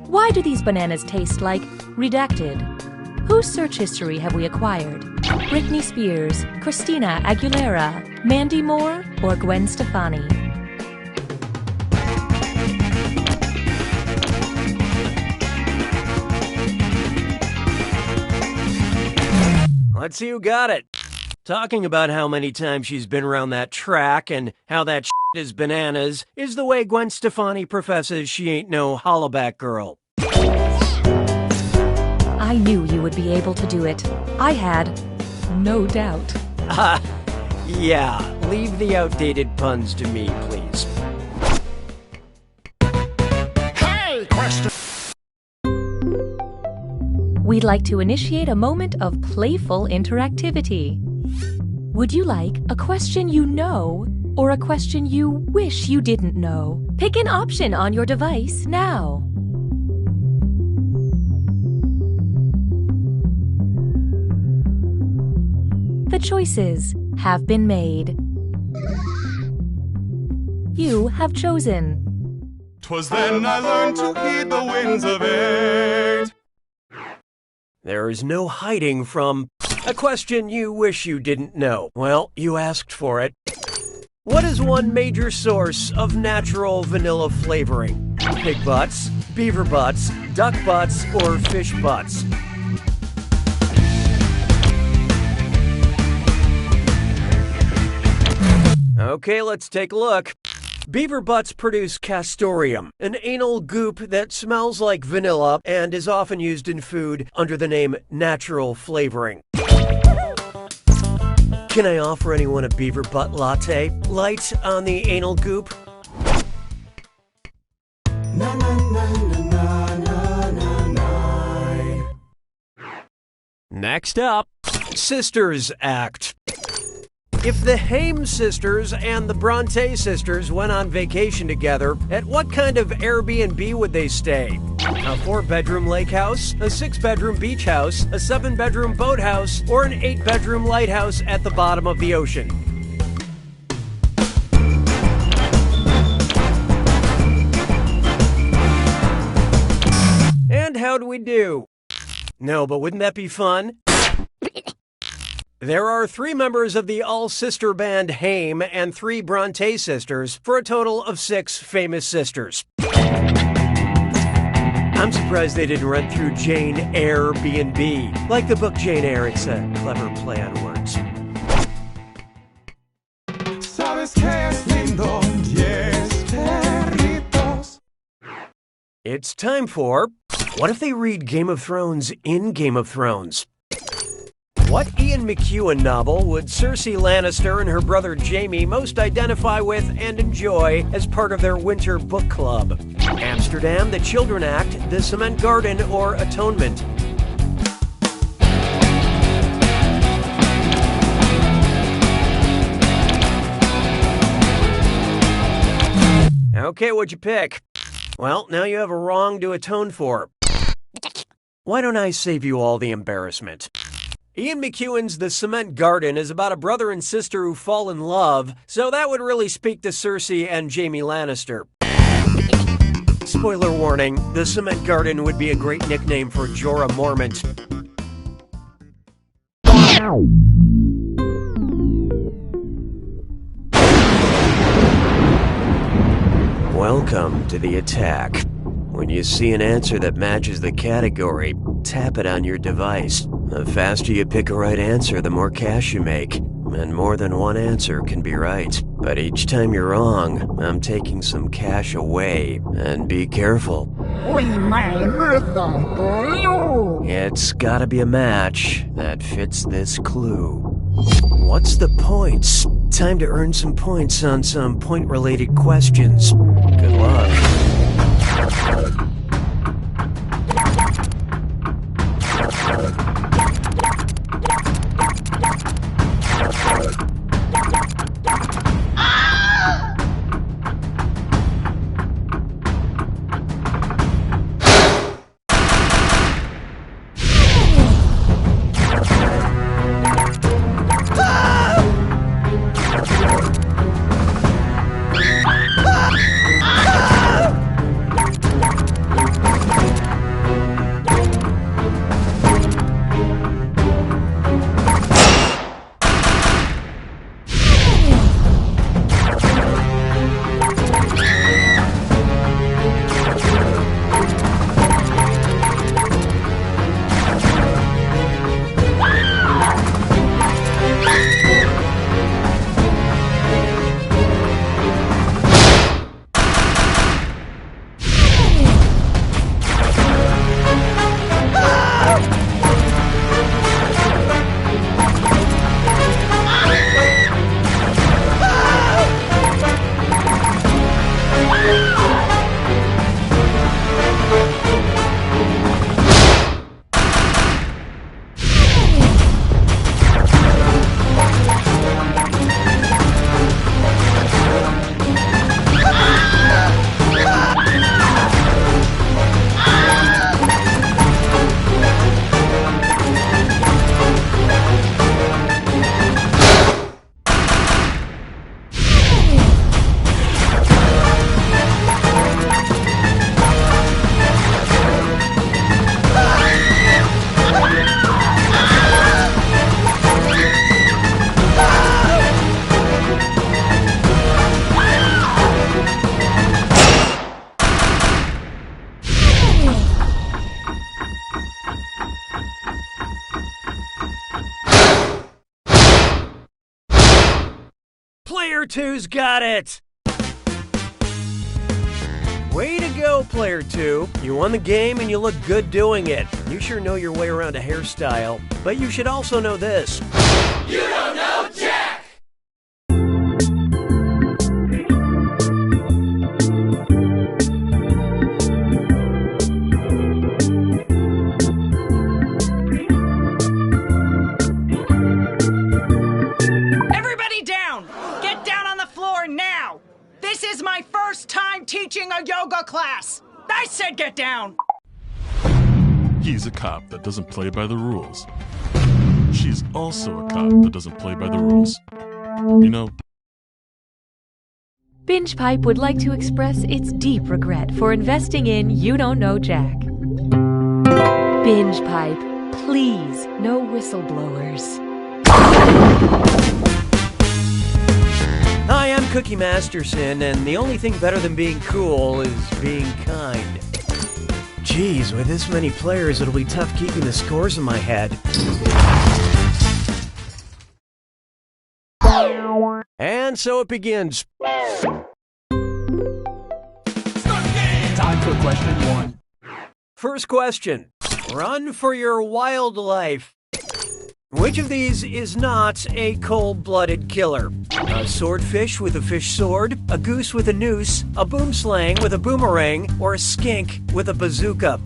Why do these bananas taste like redacted? Whose search history have we acquired? Britney Spears, Christina Aguilera, Mandy Moore, or Gwen Stefani? Let's see who got it. Talking about how many times she's been around that track and how that shit is bananas is the way Gwen Stefani professes she ain't no hollaback girl. I knew you would be able to do it. I had no doubt. Yeah, leave the outdated puns to me, please. Hey, question. We'd like to initiate a moment of playful interactivity. Would you like a question you know or a question you wish you didn't know? Pick an option on your device now. The choices have been made. You have chosen. 'Twas then I learned to heed the winds of age. There is no hiding from a question you wish you didn't know. Well, you asked for it. What is one major source of natural vanilla flavoring? Pig butts, beaver butts, duck butts, or fish butts? Okay, let's take a look. Beaver butts produce castoreum, an anal goop that smells like vanilla and is often used in food under the name natural flavoring. Can I offer anyone a beaver butt latte? Light on the anal goop? Next up, Sisters Act. If the Haim sisters and the Bronte sisters went on vacation together, at what kind of Airbnb would they stay? A 4-bedroom lake house, a 6-bedroom beach house, a 7-bedroom boathouse, or an 8-bedroom lighthouse at the bottom of the ocean? And how'd we do? No, but wouldn't that be fun? There are 3 members of the all-sister band Haim and 3 Bronte sisters, for a total of 6 famous sisters. I'm surprised they didn't run through Jane Airbnb. Like the book Jane Eyre, it's a clever play on words. ¿Sabes qué es lindo? 10 perritos. It's time for What If They Read Game of Thrones in Game of Thrones? What Ian McEwan novel would Cersei Lannister and her brother Jaime most identify with and enjoy as part of their winter book club? Amsterdam, The Children Act, The Cement Garden, or Atonement? Okay, what'd you pick? Well, now you have a wrong to atone for. Why don't I save you all the embarrassment? Ian McEwan's The Cement Garden is about a brother and sister who fall in love, so that would really speak to Cersei and Jaime Lannister. Spoiler warning, The Cement Garden would be a great nickname for Jorah Mormont. Welcome to the attack. When you see an answer that matches the category, tap it on your device. The faster you pick a right answer, the more cash you make. And more than one answer can be right. But each time you're wrong, I'm taking some cash away. And be careful. We may miss them for you. It's gotta be a match that fits this clue. What's the points? Time to earn some points on some point-related questions. Good luck. Player 2's got it! Way to go, Player 2. You won the game and you look good doing it. You sure know your way around a hairstyle, but you should also know this. You don't know Jack! Everybody down! Get down on the floor now! This is my first time teaching a yoga class! I said get down! He's a cop that doesn't play by the rules. She's also a cop that doesn't play by the rules. You know, Binge Pipe would like to express its deep regret for investing in You Don't Know Jack. Binge Pipe, please, no whistleblowers. Hi, I'm Cookie Masterson, and the only thing better than being cool is being kind. Geez, with this many players, it'll be tough keeping the scores in my head. And so it begins. Time for question 1. First question. Run for your wildlife. Which of these is not a cold-blooded killer? A swordfish with a fish sword, a goose with a noose, a boomslang with a boomerang, or a skink with a bazooka?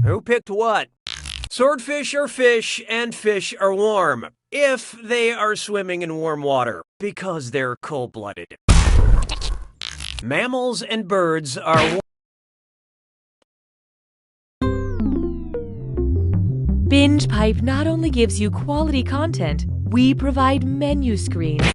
Who picked what? Swordfish are fish, and fish are warm. If they are swimming in warm water, because they're cold-blooded. Mammals and birds are... Binge Pipe not only gives you quality content, we provide menu screens